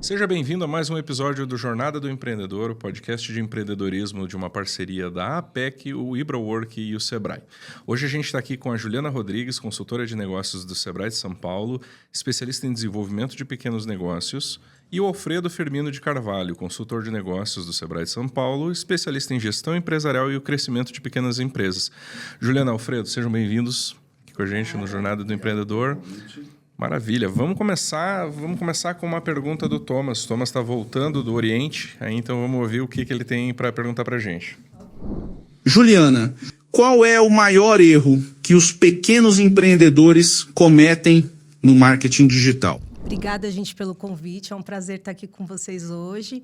Seja bem-vindo a mais um episódio do Jornada do Empreendedor, o podcast de empreendedorismo de uma parceria da APEC, o IbraWork e o Sebrae. Hoje a gente está aqui com a Juliana Rodrigues, consultora de negócios do Sebrae de São Paulo, especialista em desenvolvimento de pequenos negócios, e o Alfredo Firmino de Carvalho, consultor de negócios do Sebrae de São Paulo, especialista em gestão empresarial e o crescimento de pequenas empresas. Juliana, Alfredo, sejam bem-vindos aqui com a gente no Jornada do Empreendedor. Maravilha. Vamos começar com uma pergunta do Thomas. O Thomas está voltando do Oriente, aí então vamos ouvir o que ele tem para perguntar para a gente. Juliana, qual é o maior erro que os pequenos empreendedores cometem no marketing digital? Obrigada, gente, pelo convite. É um prazer estar aqui com vocês hoje.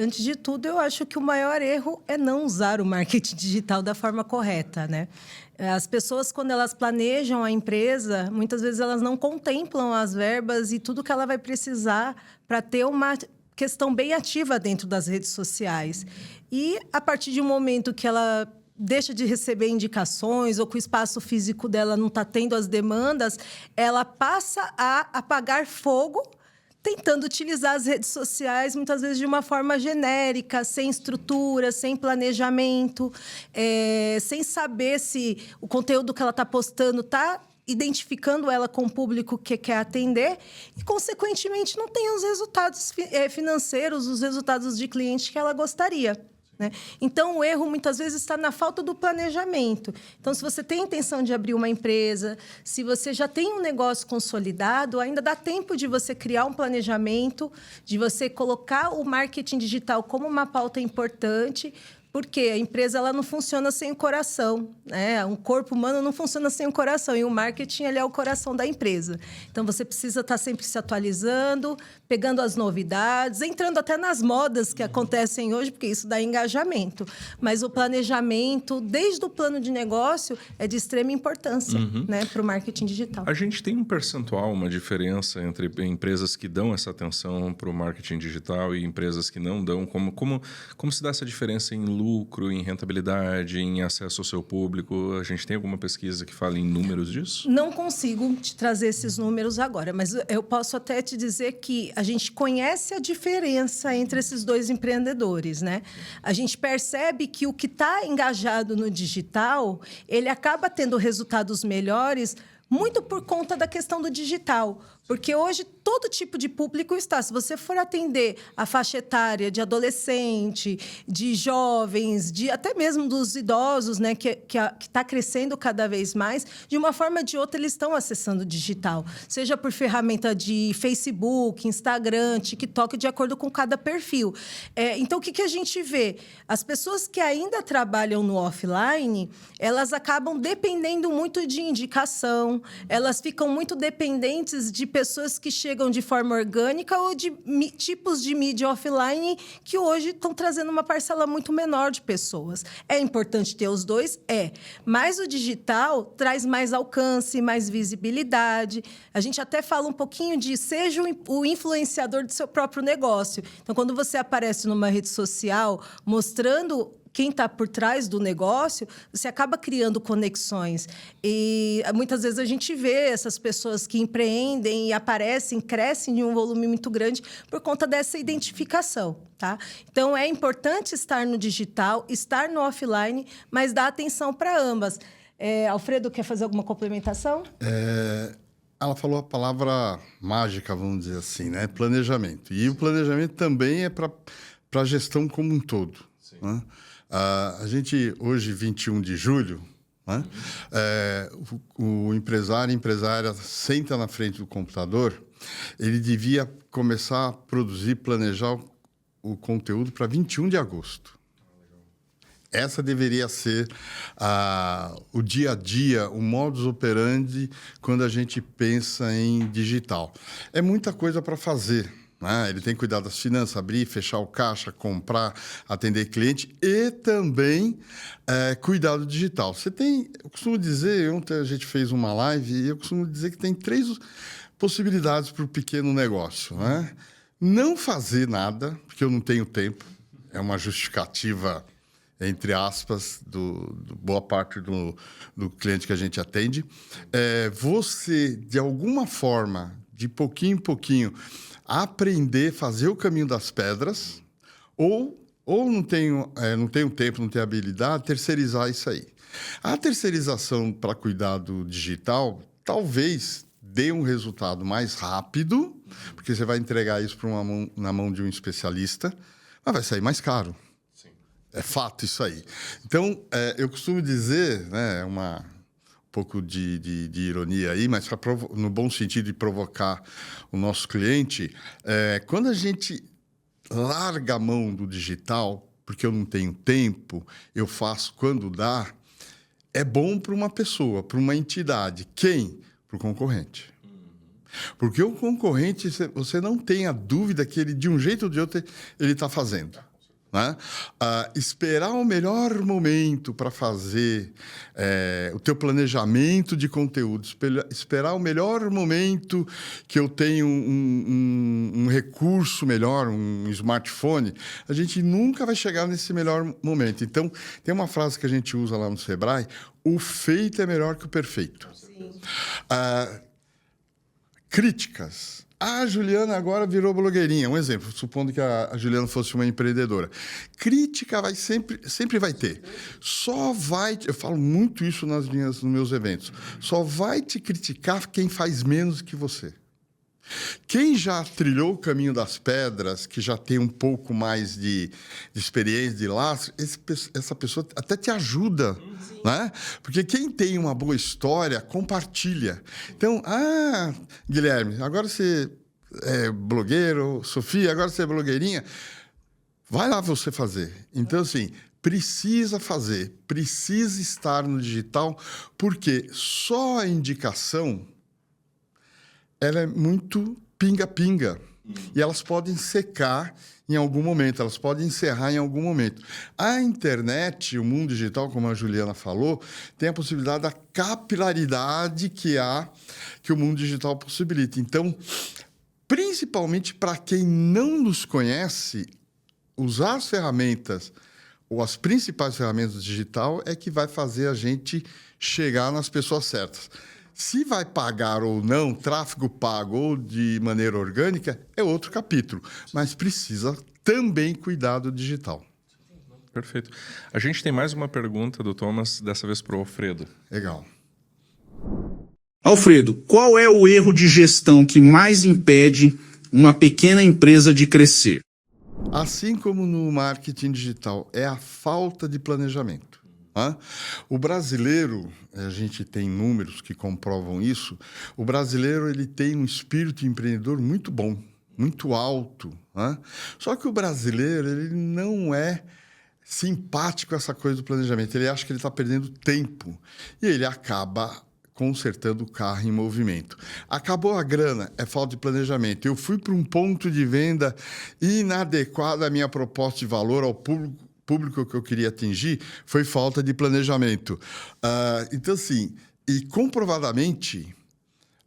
Antes de tudo, eu acho que o maior erro é não usar o marketing digital da forma correta, né? As pessoas, quando elas planejam a empresa, muitas vezes elas não contemplam as verbas e tudo que ela vai precisar para ter uma questão bem ativa dentro das redes sociais. E, a partir de um momento que ela deixa de receber indicações ou que o espaço físico dela não está tendo as demandas, ela passa a apagar fogo tentando utilizar as redes sociais, muitas vezes de uma forma genérica, sem estrutura, sem planejamento, sem saber se o conteúdo que ela está postando está identificando ela com o público que quer atender e, consequentemente, não tem os resultados financeiros, os resultados de cliente que ela gostaria, né? Então, o erro, muitas vezes, está na falta do planejamento. Então, se você tem a intenção de abrir uma empresa, se você já tem um negócio consolidado, ainda dá tempo de você criar um planejamento, de você colocar o marketing digital como uma pauta importante, porque a empresa ela não funciona sem o coração, né? Um corpo humano não funciona sem o coração, e o marketing ele é o coração da empresa. Então, você precisa estar sempre se atualizando, pegando as novidades, entrando até nas modas que acontecem hoje, porque isso dá engajamento. Mas o planejamento, desde o plano de negócio, é de extrema importância, né, para o marketing digital. A gente tem um percentual, uma diferença entre empresas que dão essa atenção para o marketing digital e empresas que não dão? Como se dá essa diferença em lucro, em rentabilidade, em acesso ao seu público? A gente tem alguma pesquisa que fala em números disso? Não consigo te trazer esses números agora, mas eu posso até te dizer que a gente conhece a diferença entre esses dois empreendedores, né? A gente percebe que o que está engajado no digital, ele acaba tendo resultados melhores muito por conta da questão do digital. Porque hoje todo tipo de público está. Se você for atender a faixa etária de adolescente, de jovens, até mesmo dos idosos, né, que está crescendo cada vez mais, de uma forma ou de outra eles estão acessando o digital. Seja por ferramenta de Facebook, Instagram, TikTok, de acordo com cada perfil. Então, o que a gente vê? As pessoas que ainda trabalham no offline, elas acabam dependendo muito de indicação, elas ficam muito dependentes de pessoas que chegam de forma orgânica ou de tipos de mídia offline que hoje estão trazendo uma parcela muito menor de pessoas. É importante ter os dois? Mas o digital traz mais alcance, mais visibilidade. A gente até fala um pouquinho de seja o influenciador do seu próprio negócio. Então, quando você aparece numa rede social mostrando quem está por trás do negócio, você acaba criando conexões. E muitas vezes a gente vê essas pessoas que empreendem e aparecem, crescem de um volume muito grande por conta dessa identificação, tá? Então, é importante estar no digital, estar no offline, mas dar atenção para ambas. Alfredo, quer fazer alguma complementação? Ela falou a palavra mágica, vamos dizer assim, né? Planejamento. E o planejamento também é para a gestão como um todo, né? A gente, hoje, 21 de julho, né? O empresário e empresária senta na frente do computador, ele devia começar a produzir, planejar o conteúdo para 21 de agosto. Essa deveria ser o dia a dia, o modus operandi, quando a gente pensa em digital. É muita coisa para fazer, né? Ele tem que cuidar das finanças, abrir, fechar o caixa, comprar, atender cliente e também cuidar do digital. Eu costumo dizer, ontem a gente fez uma live e eu costumo dizer que tem 3 possibilidades para o pequeno negócio, né? Não fazer nada, porque eu não tenho tempo, é uma justificativa, entre aspas, do boa parte do cliente que a gente atende. Você, de alguma forma, de pouquinho em pouquinho, aprender, fazer o caminho das pedras, ou não tenho tempo, não tenho habilidade, terceirizar isso aí. A terceirização para cuidado digital talvez dê um resultado mais rápido, porque você vai entregar isso na mão de um especialista, mas vai sair mais caro. Sim. É fato isso aí. Então, eu costumo dizer, né, um pouco de ironia aí, mas no bom sentido de provocar o nosso cliente, quando a gente larga a mão do digital, porque eu não tenho tempo, eu faço quando dá, é bom para uma pessoa, para uma entidade. Quem? Para o concorrente. Porque o concorrente, você não tem a dúvida que ele, de um jeito ou de outro, ele está fazendo. Né? Esperar o melhor momento para fazer o teu planejamento de conteúdo, esperar o melhor momento que eu tenho um recurso melhor, um smartphone, a gente nunca vai chegar nesse melhor momento. Então, tem uma frase que a gente usa lá no Sebrae, o feito é melhor que o perfeito. Sim. Críticas. A Juliana agora virou blogueirinha. Um exemplo, supondo que a Juliana fosse uma empreendedora. Crítica sempre vai ter. Eu falo muito isso nos meus eventos. Só vai te criticar quem faz menos que você. Quem já trilhou o caminho das pedras, que já tem um pouco mais de experiência, de lastro, essa pessoa até te ajuda, né? Porque quem tem uma boa história, compartilha. Então, Guilherme, agora você é blogueiro, Sofia, agora você é blogueirinha, vai lá você fazer. Então, assim, precisa fazer, precisa estar no digital, porque só a indicação ela é muito pinga-pinga. E elas podem secar em algum momento, elas podem encerrar em algum momento. A internet, o mundo digital, como a Juliana falou, tem a possibilidade da capilaridade que o mundo digital possibilita. Então, principalmente para quem não nos conhece, usar as ferramentas ou as principais ferramentas digital é que vai fazer a gente chegar nas pessoas certas. Se vai pagar ou não, tráfego pago ou de maneira orgânica, é outro capítulo. Mas precisa também cuidar do digital. Perfeito. A gente tem mais uma pergunta do Thomas, dessa vez para o Alfredo. Legal. Alfredo, qual é o erro de gestão que mais impede uma pequena empresa de crescer? Assim como no marketing digital, é a falta de planejamento. O brasileiro, a gente tem números que comprovam isso, o brasileiro ele tem um espírito empreendedor muito bom, muito alto. Só que o brasileiro ele não é simpático com essa coisa do planejamento, ele acha que ele está perdendo tempo e ele acaba consertando o carro em movimento. Acabou a grana, é falta de planejamento. Eu fui para um ponto de venda inadequado à minha proposta de valor, ao público que eu queria atingir, foi falta de planejamento. Então, assim, e comprovadamente,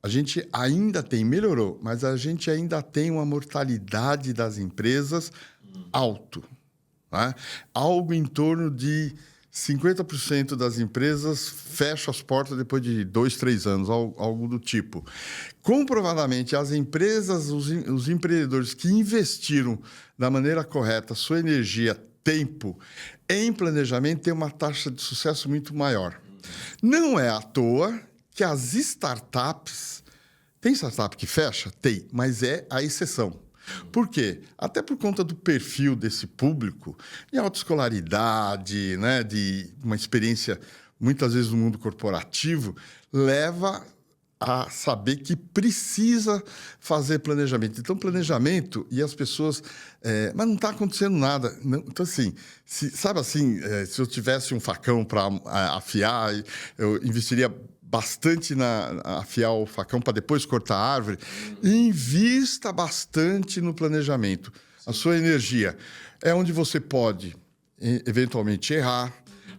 a gente ainda melhorou, mas a gente ainda tem uma mortalidade das empresas alto. Né? Algo em torno de 50% das empresas fecham as portas depois de 2, 3 anos, algo do tipo. Comprovadamente, as empresas, os empreendedores que investiram da maneira correta sua energia, tempo em planejamento tem uma taxa de sucesso muito maior. Não é à toa que as startups... Tem startup que fecha? Tem, mas é a exceção. Por quê? Até por conta do perfil desse público, de autoescolaridade, né, de uma experiência, muitas vezes, no mundo corporativo, leva a saber que precisa fazer planejamento. Então, planejamento e as pessoas... mas não está acontecendo nada. Não, então, assim, sabe assim, se eu tivesse um facão para afiar, eu investiria bastante na afiar o facão para depois cortar a árvore. Invista bastante no planejamento. A sua energia é onde você pode, eventualmente, errar,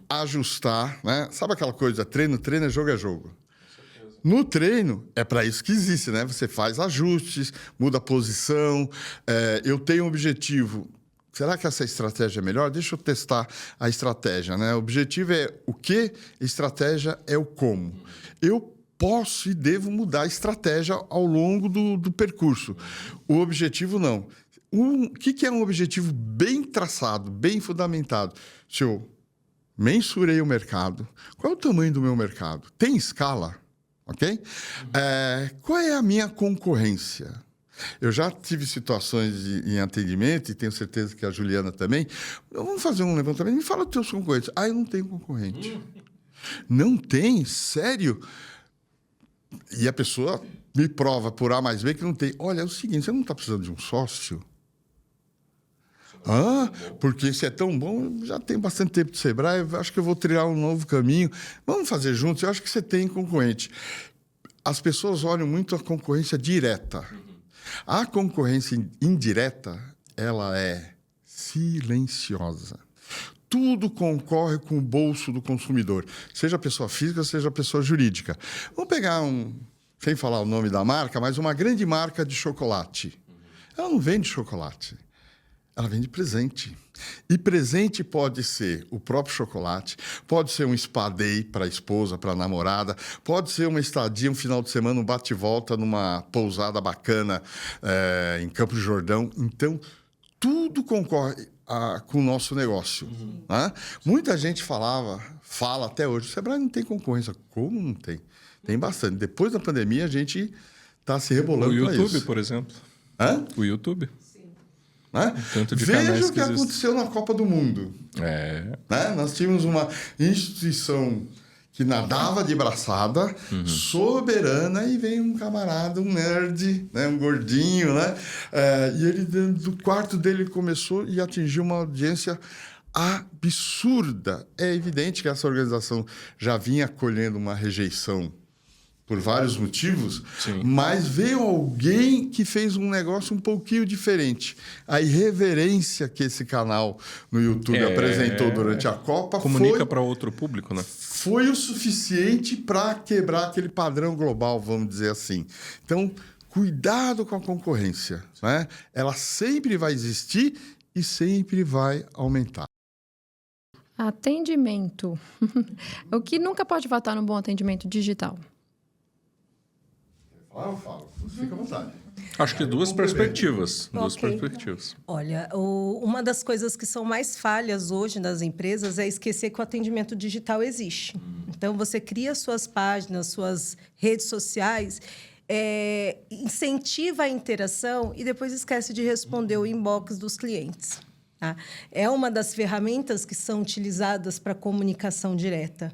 ajustar. Né? Sabe aquela coisa, treino, jogo é jogo. No treino, é para isso que existe, né? Você faz ajustes, muda a posição. Eu tenho um objetivo. Será que essa estratégia é melhor? Deixa eu testar a estratégia, né? O objetivo é o que, estratégia é o como. Eu posso e devo mudar a estratégia ao longo do percurso. O objetivo não. O que é um objetivo bem traçado, bem fundamentado? Se eu mensurei o mercado, qual é o tamanho do meu mercado? Tem escala? Ok? Qual é a minha concorrência? Eu já tive situações em atendimento, e tenho certeza que a Juliana também. Vamos fazer um levantamento. Me fala dos teus concorrentes. Eu não tenho concorrente. Não tem? Sério? E a pessoa me prova por A mais B que não tem. Olha, é o seguinte, você não está precisando de um sócio? Porque se é tão bom, eu já tenho bastante tempo de Sebrae, acho que eu vou trilhar um novo caminho. Vamos fazer juntos? Eu acho que você tem concorrente. As pessoas olham muito a concorrência direta. A concorrência indireta, ela é silenciosa. Tudo concorre com o bolso do consumidor, seja pessoa física, seja pessoa jurídica. Vamos pegar sem falar o nome da marca, mas uma grande marca de chocolate. Ela não vende chocolate, ela vende presente. E presente pode ser o próprio chocolate, pode ser um spa day para a esposa, para a namorada, pode ser uma estadia, um final de semana, um bate-volta numa pousada bacana em Campos do Jordão. Então, tudo concorre com o nosso negócio. Né? Muita gente fala até hoje, o Sebrae não tem concorrência. Como não tem? Tem bastante. Depois da pandemia, a gente está se rebolando para isso. O YouTube, por exemplo. O YouTube. Né? Veja o que aconteceu na Copa do Mundo. Né? Nós tínhamos uma instituição que nadava de braçada, soberana, e vem um camarada, um nerd, né? Um gordinho, né? E ele, dentro do quarto dele, começou e atingiu uma audiência absurda. É evidente que essa organização já vinha colhendo uma rejeição por vários motivos, mas veio alguém que fez um negócio um pouquinho diferente. A irreverência que esse canal no YouTube apresentou durante a Copa comunica para outro público, né? Foi o suficiente para quebrar aquele padrão global, vamos dizer assim. Então, cuidado com a concorrência, né? Ela sempre vai existir e sempre vai aumentar. Atendimento. O que nunca pode faltar no bom atendimento digital? Eu falo. Fica à vontade. Acho que duas perspectivas. Duas perspectivas. Olha, uma das coisas que são mais falhas hoje nas empresas é esquecer que o atendimento digital existe. Então, você cria suas páginas, suas redes sociais, incentiva a interação e depois esquece de responder o inbox dos clientes. Tá? É uma das ferramentas que são utilizadas para comunicação direta.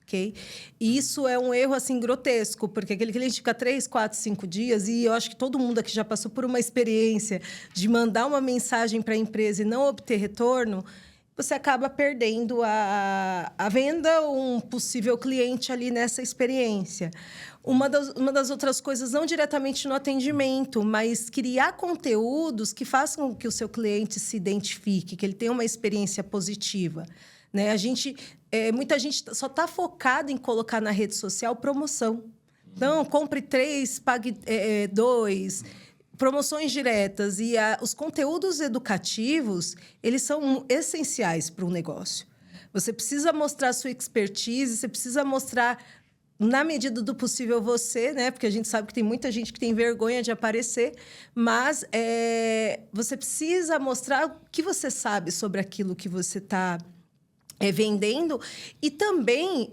Okay? E isso é um erro assim grotesco, porque aquele cliente fica 3, 4, 5 dias, e eu acho que todo mundo aqui já passou por uma experiência de mandar uma mensagem para a empresa e não obter retorno, você acaba perdendo a venda ou um possível cliente ali nessa experiência. Uma das outras coisas, não diretamente no atendimento, mas criar conteúdos que façam com que o seu cliente se identifique, que ele tenha uma experiência positiva. Né? Muita gente só está focada em colocar na rede social promoção. Então, compre 3, pague 2, promoções diretas. E os conteúdos educativos, eles são essenciais para o negócio. Você precisa mostrar a sua expertise, você precisa mostrar, na medida do possível, você, né? Porque a gente sabe que tem muita gente que tem vergonha de aparecer, mas você precisa mostrar o que você sabe sobre aquilo que você está vendendo, e também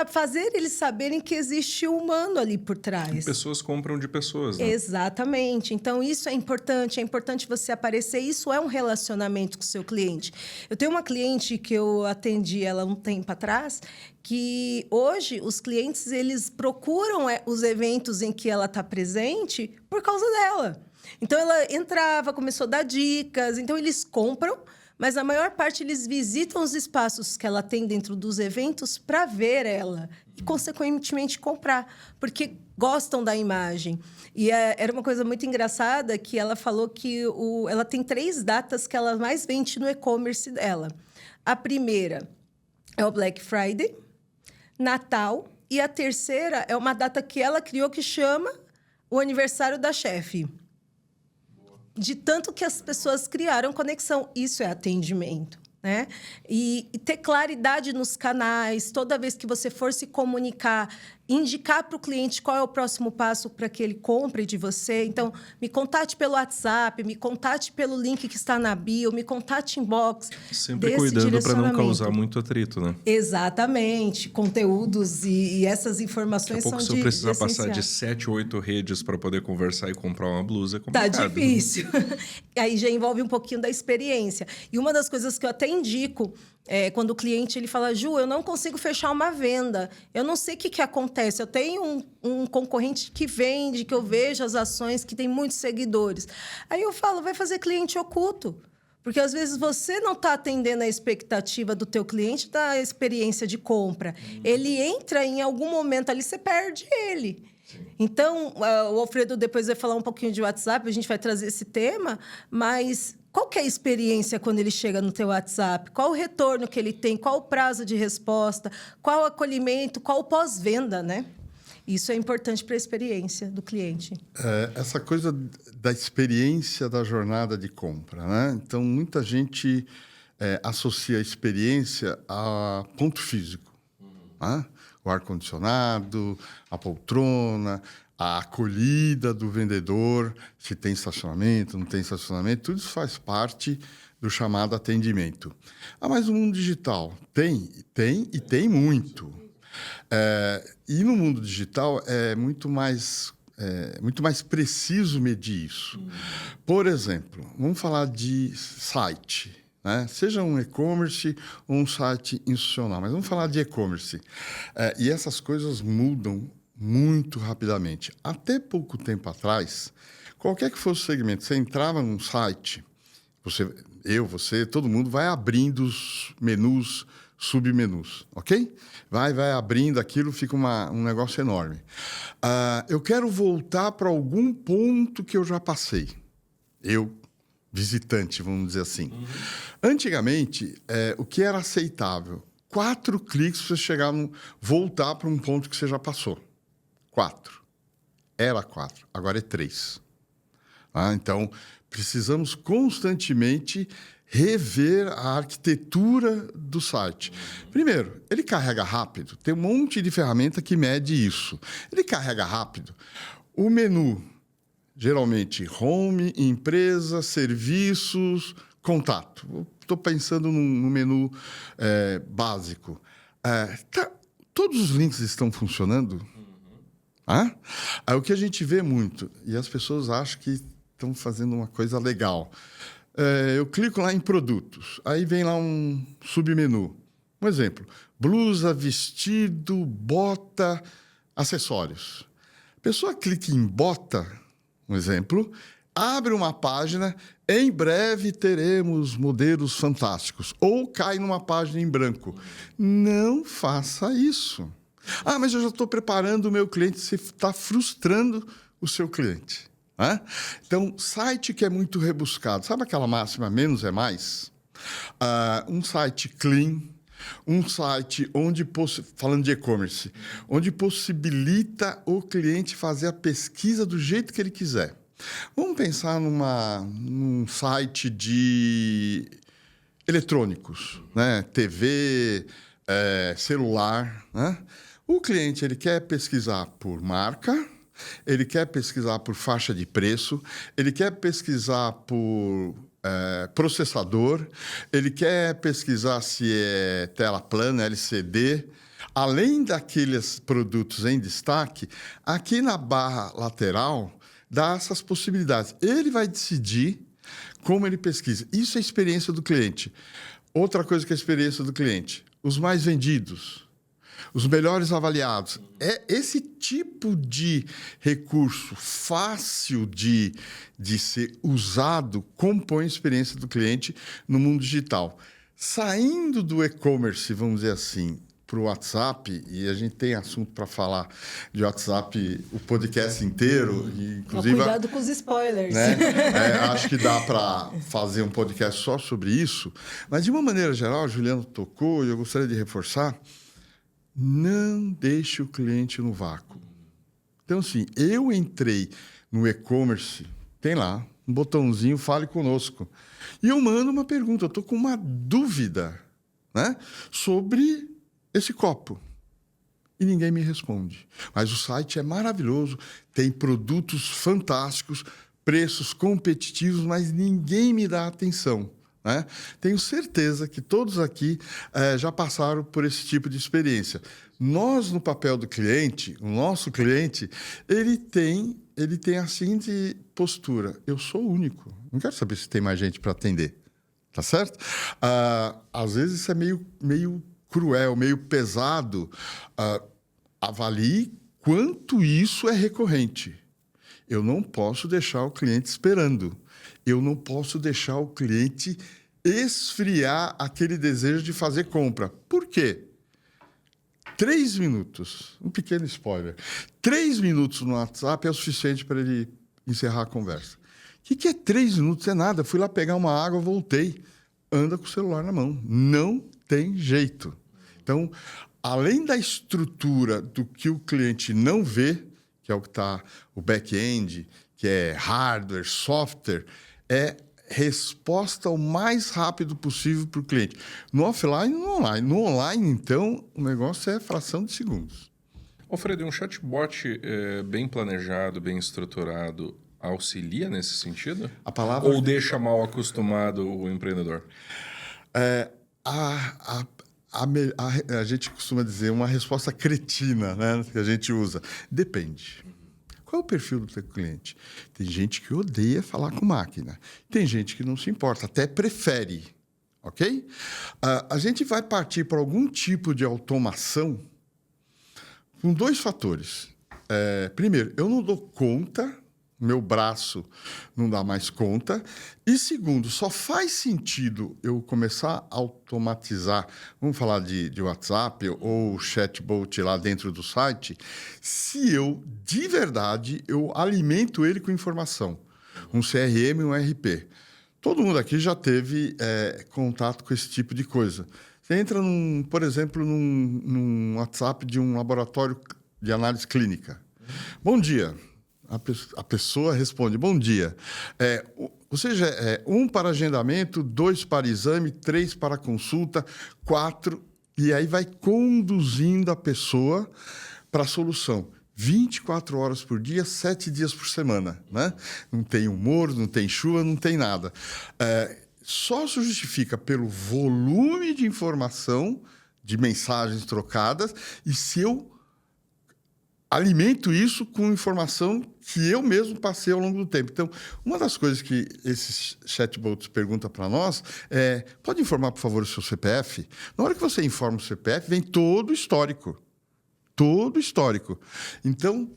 fazer eles saberem que existe um humano ali por trás. Pessoas compram de pessoas, né? Exatamente. Então, isso é importante você aparecer. Isso é um relacionamento com o seu cliente. Eu tenho uma cliente que eu atendi ela um tempo atrás, que hoje os clientes eles procuram os eventos em que ela está presente por causa dela. Então, ela entrava, começou a dar dicas. Então, eles compram, mas a maior parte eles visitam os espaços que ela tem dentro dos eventos para ver ela e, consequentemente, comprar, porque gostam da imagem. E era uma coisa muito engraçada que ela falou que ela tem 3 datas que ela mais vende no e-commerce dela. A primeira é o Black Friday, Natal, e a terceira é uma data que ela criou que chama o aniversário da chefe. De tanto que as pessoas criaram conexão. Isso é atendimento, né? E ter claridade nos canais. Toda vez que você for se comunicar, indicar para o cliente qual é o próximo passo para que ele compre de você. Então, me contate pelo WhatsApp, me contate pelo link que está na bio, me contate inbox. Sempre cuidando para não causar muito atrito, né? Exatamente. Conteúdos e essas informações são de se eu precisar essenciais. passar de 7, 8 redes para poder conversar e comprar uma blusa, é complicado. Tá difícil. Aí já envolve um pouquinho da experiência. E uma das coisas que eu até indico é quando o cliente ele fala, Ju, eu não consigo fechar uma venda. Eu não sei o que acontece. Eu tenho um concorrente que vende, que eu vejo as ações, que tem muitos seguidores. Aí eu falo, vai fazer cliente oculto. Porque, às vezes, você não está atendendo a expectativa do teu cliente da experiência de compra. Ele entra em algum momento ali, você perde ele. Então, o Alfredo depois vai falar um pouquinho de WhatsApp, a gente vai trazer esse tema, mas qual que é a experiência quando ele chega no teu WhatsApp? Qual o retorno que ele tem? Qual o prazo de resposta? Qual o acolhimento? Qual o pós-venda, né? Isso é importante para a experiência do cliente. Essa coisa da experiência da jornada de compra, né? Então, muita gente associa a experiência a ponto físico. Né? O ar-condicionado, a poltrona, a acolhida do vendedor, se tem estacionamento, não tem estacionamento, tudo isso faz parte do chamado atendimento. Mas no mundo digital tem e tem muito. E no mundo digital é muito mais preciso medir isso. Por exemplo, vamos falar de site, né? Seja um e-commerce ou um site institucional, mas vamos falar de e-commerce. E essas coisas mudam muito rapidamente. Até pouco tempo atrás, qualquer que fosse o segmento, você entrava num site, você, todo mundo vai abrindo os menus, submenus, ok? Vai abrindo aquilo, fica um negócio enorme. Eu quero voltar para algum ponto que eu já passei. Eu, visitante, vamos dizer assim. Antigamente, o que era aceitável? 4 cliques para você voltar para um ponto que você já passou. 4. Era 4, agora é 3. Então, precisamos constantemente rever a arquitetura do site. Primeiro, ele carrega rápido. Tem um monte de ferramenta que mede isso. Ele carrega rápido. O menu, geralmente, home, empresa, serviços, contato. Estou pensando no menu básico. Todos os links estão funcionando? O que a gente vê muito, e as pessoas acham que estão fazendo uma coisa legal. Eu clico lá em produtos, aí vem lá um submenu. Um exemplo, blusa, vestido, bota, acessórios. A pessoa clica em bota, um exemplo, abre uma página, em breve teremos modelos fantásticos, ou cai numa página em branco. Não faça isso. Mas eu já estou preparando o meu cliente, você está frustrando o seu cliente. Então, site que é muito rebuscado, sabe aquela máxima, menos é mais? Um site clean, um site falando de e-commerce, onde possibilita o cliente fazer a pesquisa do jeito que ele quiser. Vamos pensar num site de eletrônicos, né? TV, celular, né? O cliente ele quer pesquisar por marca, ele quer pesquisar por faixa de preço, ele quer pesquisar por processador, ele quer pesquisar se é tela plana, LCD. Além daqueles produtos em destaque, aqui na barra lateral dá essas possibilidades. Ele vai decidir como ele pesquisa. Isso é a experiência do cliente. Outra coisa que é a experiência do cliente, os mais vendidos, os melhores avaliados. Esse tipo de recurso fácil de ser usado compõe a experiência do cliente no mundo digital. Saindo do e-commerce, vamos dizer assim, para o WhatsApp, e a gente tem assunto para falar de WhatsApp o podcast inteiro. E, inclusive, cuidado com os spoilers. Né? Acho que dá para fazer um podcast só sobre isso. Mas, de uma maneira geral, a Juliana tocou, e eu gostaria de reforçar, não deixe o cliente no vácuo. Então, assim, eu entrei no e-commerce, tem lá um botãozinho, fale conosco. E eu mando uma pergunta, eu estou com uma dúvida, né, sobre esse copo. e ninguém me responde. Mas o site é maravilhoso, tem produtos fantásticos, preços competitivos, mas ninguém me dá atenção, né? Tenho certeza que todos aqui já passaram por esse tipo de experiência. Nós, no papel do cliente, o nosso cliente, ele tem a seguinte postura: eu sou o único, não quero saber se tem mais gente para atender, tá certo? Às vezes isso é meio cruel, meio pesado. Avalie quanto isso é recorrente. Eu não posso deixar o cliente esperando. Eu não posso deixar o cliente esfriar aquele desejo de fazer compra. Por quê? 3 minutos, um pequeno spoiler. 3 minutos no WhatsApp é o suficiente para ele encerrar a conversa. O que é 3 minutos? É nada. Fui lá pegar uma água, voltei. Anda com o celular na mão. Não tem jeito. Então, além da estrutura do que o cliente não vê, que é o que está o back-end, que é hardware, software, é resposta o mais rápido possível para o cliente. No offline e no online. No online, então, o negócio é fração de segundos. Ô, Fred, um chatbot bem planejado, bem estruturado, auxilia nesse sentido? Ou deixa mal acostumado o empreendedor? A gente costuma dizer uma resposta cretina, né, que a gente usa. Depende. Qual é o perfil do teu cliente? Tem gente que odeia falar com máquina. Tem gente que não se importa, até prefere. Ok? A gente vai partir para algum tipo de automação com 2 fatores. Primeiro, eu não dou conta, meu braço não dá mais conta. E segundo, só faz sentido eu começar a automatizar, vamos falar de WhatsApp ou chatbot lá dentro do site, se eu, de verdade, eu alimento ele com informação. Um CRM e um RP. Todo mundo aqui já teve contato com esse tipo de coisa. Você entra, por exemplo, num WhatsApp de um laboratório de análise clínica. Bom dia. A pessoa responde, bom dia. Ou seja, 1 para agendamento, 2 para exame, 3 para consulta, 4... E aí vai conduzindo a pessoa para a solução. 24 horas por dia, 7 dias por semana, né? Não tem humor, não tem chuva, não tem nada. Só se justifica pelo volume de informação, de mensagens trocadas, e se eu alimento isso com informação que eu mesmo passei ao longo do tempo. Então, uma das coisas que esses chatbots perguntam para nós é: pode informar, por favor, o seu CPF? Na hora que você informa o CPF, vem todo o histórico. Todo o histórico. Então,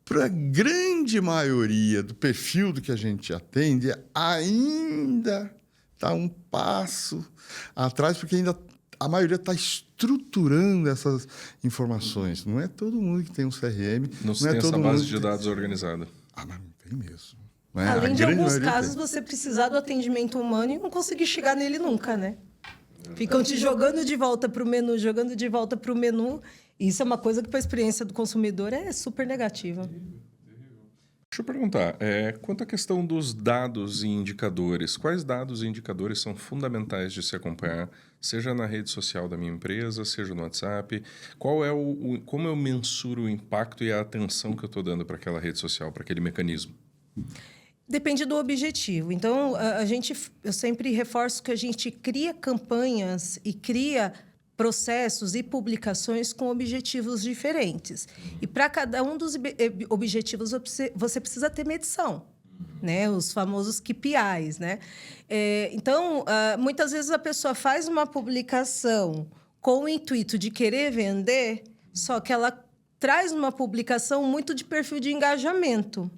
para a grande maioria do perfil do que a gente atende, ainda está um passo atrás, porque ainda a maioria está estruturando essas informações. Não é todo mundo que tem um CRM. Não tem essa base de dados organizada. Mas não tem mesmo. Além de alguns casos, você precisar do atendimento humano e não conseguir chegar nele nunca, né? Ficam te jogando de volta para o menu, jogando de volta para o menu. Isso é uma coisa que, para a experiência do consumidor, é super negativa. Deixa eu perguntar, quanto à questão dos dados e indicadores, quais dados e indicadores são fundamentais de se acompanhar, seja na rede social da minha empresa, seja no WhatsApp? Como eu mensuro o impacto e a atenção que eu estou dando para aquela rede social, para aquele mecanismo? Depende do objetivo. Então, eu sempre reforço que a gente cria campanhas e cria processos e publicações com objetivos diferentes. E para cada um dos objetivos, você precisa ter medição, né? Os famosos KPIs, né? Então, muitas vezes a pessoa faz uma publicação com o intuito de querer vender, só que ela traz uma publicação muito de perfil de engajamento.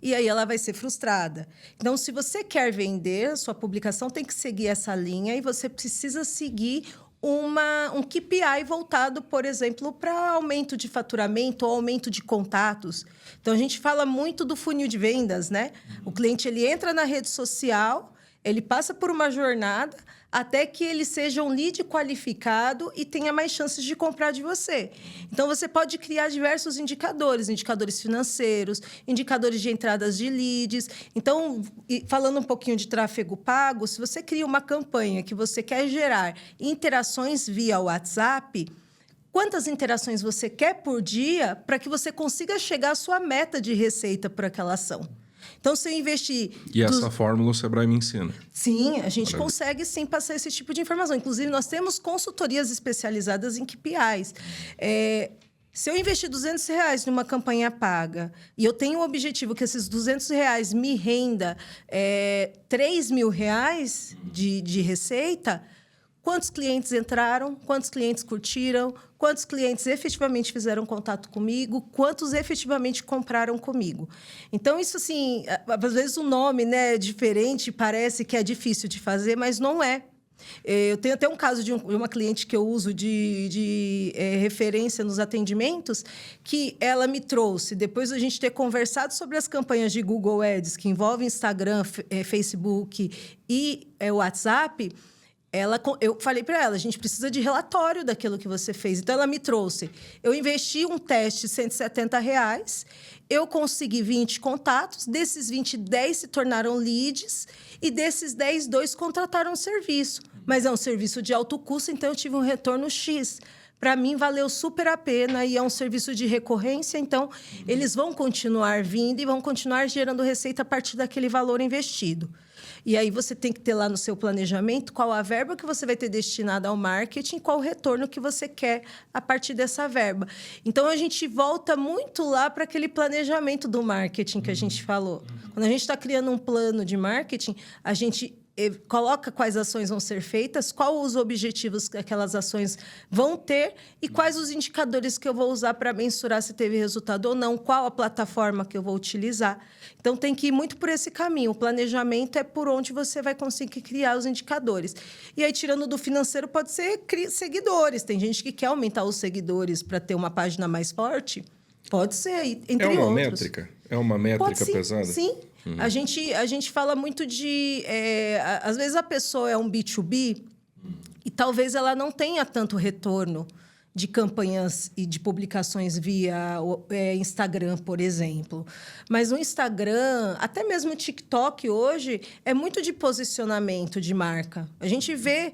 E aí ela vai ser frustrada. Então, se você quer vender, a sua publicação tem que seguir essa linha e você precisa seguir um KPI voltado, por exemplo, para aumento de faturamento ou aumento de contatos. Então, a gente fala muito do funil de vendas, né? O cliente ele entra na rede social, ele passa por uma jornada até que ele seja um lead qualificado e tenha mais chances de comprar de você. Então, você pode criar diversos indicadores financeiros, indicadores de entradas de leads. Então, falando um pouquinho de tráfego pago, se você cria uma campanha que você quer gerar interações via WhatsApp, quantas interações você quer por dia para que você consiga chegar à sua meta de receita por aquela ação. Então, se eu investir... E essa fórmula o Sebrae me ensina. Sim, a gente Maravilha. consegue sim passar esse tipo de informação. Inclusive, nós temos consultorias especializadas em KPIs. Se eu investir R$200 numa campanha paga e eu tenho o objetivo que esses R$200 me renda R$3.000 de receita, quantos clientes entraram, quantos clientes curtiram, quantos clientes efetivamente fizeram contato comigo, quantos efetivamente compraram comigo. Então, isso, assim, às vezes o nome, né, é diferente, parece que é difícil de fazer, mas não é. Eu tenho até um caso de uma cliente que eu uso de referência nos atendimentos, que ela me trouxe, depois da gente ter conversado sobre as campanhas de Google Ads, que envolvem Instagram, Facebook e WhatsApp, eu falei para ela, a gente precisa de relatório daquilo que você fez. Então, ela me trouxe. Eu investi um teste de R$170, eu consegui 20 contatos, desses 20, 10 se tornaram leads, e desses 10, 2 contrataram o serviço. Mas é um serviço de alto custo, então eu tive um retorno X. Para mim, valeu super a pena e é um serviço de recorrência, então eles vão continuar vindo e vão continuar gerando receita a partir daquele valor investido. E aí você tem que ter lá no seu planejamento qual a verba que você vai ter destinada ao marketing, qual o retorno que você quer a partir dessa verba. Então, a gente volta muito lá para aquele planejamento do marketing que a gente falou. Quando a gente está criando um plano de marketing, a gente coloca quais ações vão ser feitas, quais os objetivos que aquelas ações vão ter e quais os indicadores que eu vou usar para mensurar se teve resultado ou não, qual a plataforma que eu vou utilizar. Então, tem que ir muito por esse caminho. O planejamento é por onde você vai conseguir criar os indicadores. E aí, tirando do financeiro, pode ser seguidores. Tem gente que quer aumentar os seguidores para ter uma página mais forte. Pode ser, entre outros. É uma métrica? É uma métrica pesada? Sim. A gente fala muito de... às vezes a pessoa é um B2B e talvez ela não tenha tanto retorno de campanhas e de publicações via Instagram, por exemplo. Mas o Instagram, até mesmo o TikTok hoje, é muito de posicionamento de marca. A gente vê...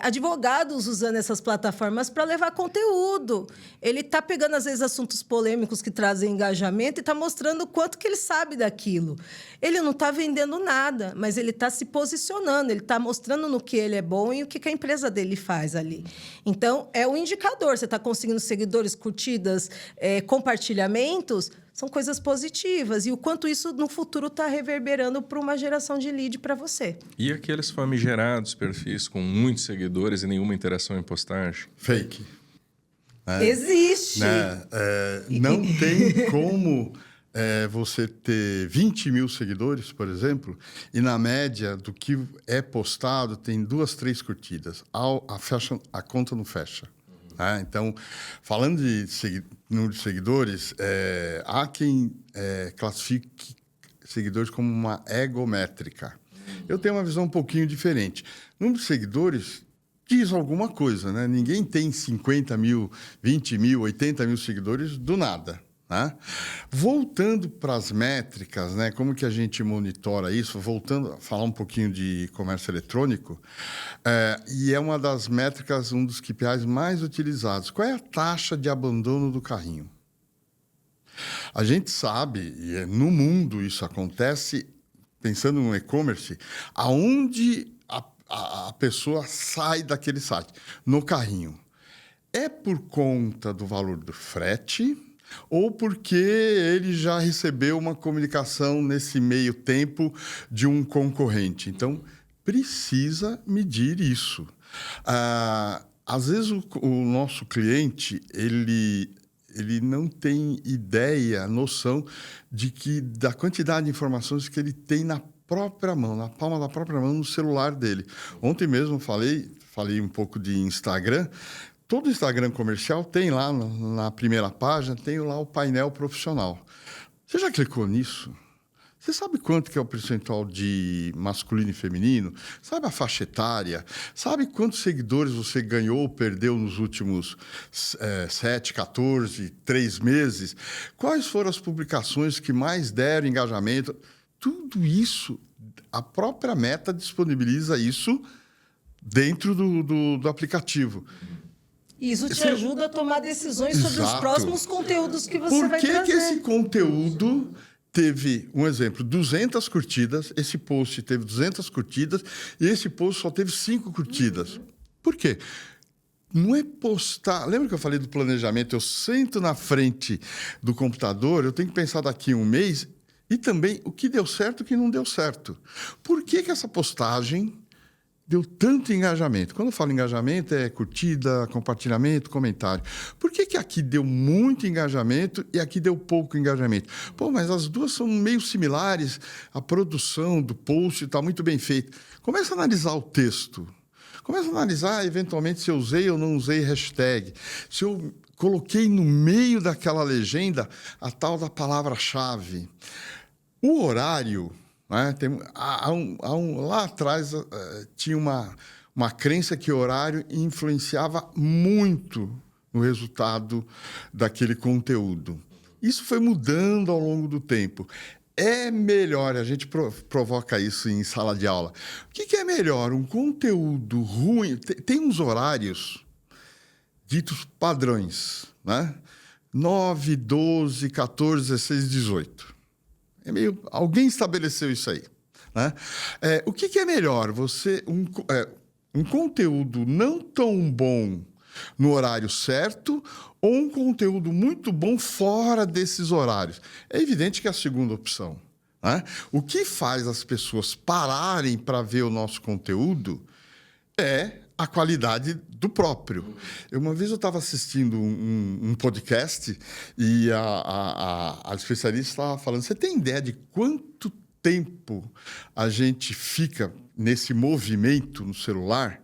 advogados usando essas plataformas para levar conteúdo. Ele está pegando, às vezes, assuntos polêmicos que trazem engajamento e está mostrando o quanto que ele sabe daquilo. Ele não está vendendo nada, mas ele está se posicionando, ele está mostrando no que ele é bom e o que a empresa dele faz ali. Então, é um indicador. Você está conseguindo seguidores, curtidas, compartilhamentos... São coisas positivas. E o quanto isso, no futuro, está reverberando para uma geração de lead para você. E aqueles famigerados perfis com muitos seguidores e nenhuma interação em postagem? Fake. Existe. Não tem como você ter 20 mil seguidores, por exemplo, e na média do que é postado tem 2, 3 curtidas. A conta não fecha. Então, falando de número de seguidores, há quem classifique seguidores como uma egométrica. Eu tenho uma visão um pouquinho diferente. Número de seguidores diz alguma coisa, né? Ninguém tem 50 mil, 20 mil, 80 mil seguidores do nada. Né? Voltando para as métricas, né? Como que a gente monitora isso? Voltando a falar um pouquinho de comércio eletrônico, e é uma das métricas, um dos KPIs mais utilizados. Qual é a taxa de abandono do carrinho? A gente sabe, e no mundo isso acontece, pensando no e-commerce, aonde a pessoa sai daquele site? No carrinho. É por conta do valor do frete ou porque ele já recebeu uma comunicação nesse meio tempo de um concorrente? Então, precisa medir isso. Às vezes, o nosso cliente, ele não tem ideia, noção da quantidade de informações que ele tem na própria mão, na palma da própria mão, no celular dele. Ontem mesmo falei um pouco de Instagram. Todo Instagram comercial tem lá na primeira página, tem lá o painel profissional. Você já clicou nisso? Você sabe quanto que é o percentual de masculino e feminino? Sabe a faixa etária? Sabe quantos seguidores você ganhou ou perdeu nos últimos 7, 14, 3 meses? Quais foram as publicações que mais deram engajamento? Tudo isso, a própria Meta disponibiliza isso dentro do aplicativo. Isso te ajuda a tomar decisões sobre os Exato. próximos conteúdos que você vai trazer. Por que esse conteúdo teve, um exemplo, 200 curtidas, esse post teve 200 curtidas e esse post só teve 5 curtidas? Por quê? Não é postar... Lembra que eu falei do planejamento? Eu sento na frente do computador, eu tenho que pensar daqui a um mês e também o que deu certo e o que não deu certo. Por que essa postagem deu tanto engajamento? Quando eu falo engajamento, é curtida, compartilhamento, comentário. Por que aqui deu muito engajamento e aqui deu pouco engajamento? Pô, mas as duas são meio similares, a produção do post está muito bem feita. Começa a analisar o texto. Começa a analisar, eventualmente, se eu usei ou não usei hashtag. Se eu coloquei no meio daquela legenda a tal da palavra-chave. O horário... Né? Lá atrás tinha uma crença que o horário influenciava muito no resultado daquele conteúdo. Isso foi mudando ao longo do tempo. É melhor, a gente provoca isso em sala de aula. O que é melhor? Um conteúdo ruim... Tem uns horários ditos padrões, né? 9, 12, 14, 16, 18. Alguém estabeleceu isso aí, né? O que é melhor? Um conteúdo não tão bom no horário certo ou um conteúdo muito bom fora desses horários? É evidente que é a segunda opção, né? O que faz as pessoas pararem para ver o nosso conteúdo é a qualidade do próprio. Uma vez eu estava assistindo um podcast e a especialista estava falando, você tem ideia de quanto tempo a gente fica nesse movimento no celular,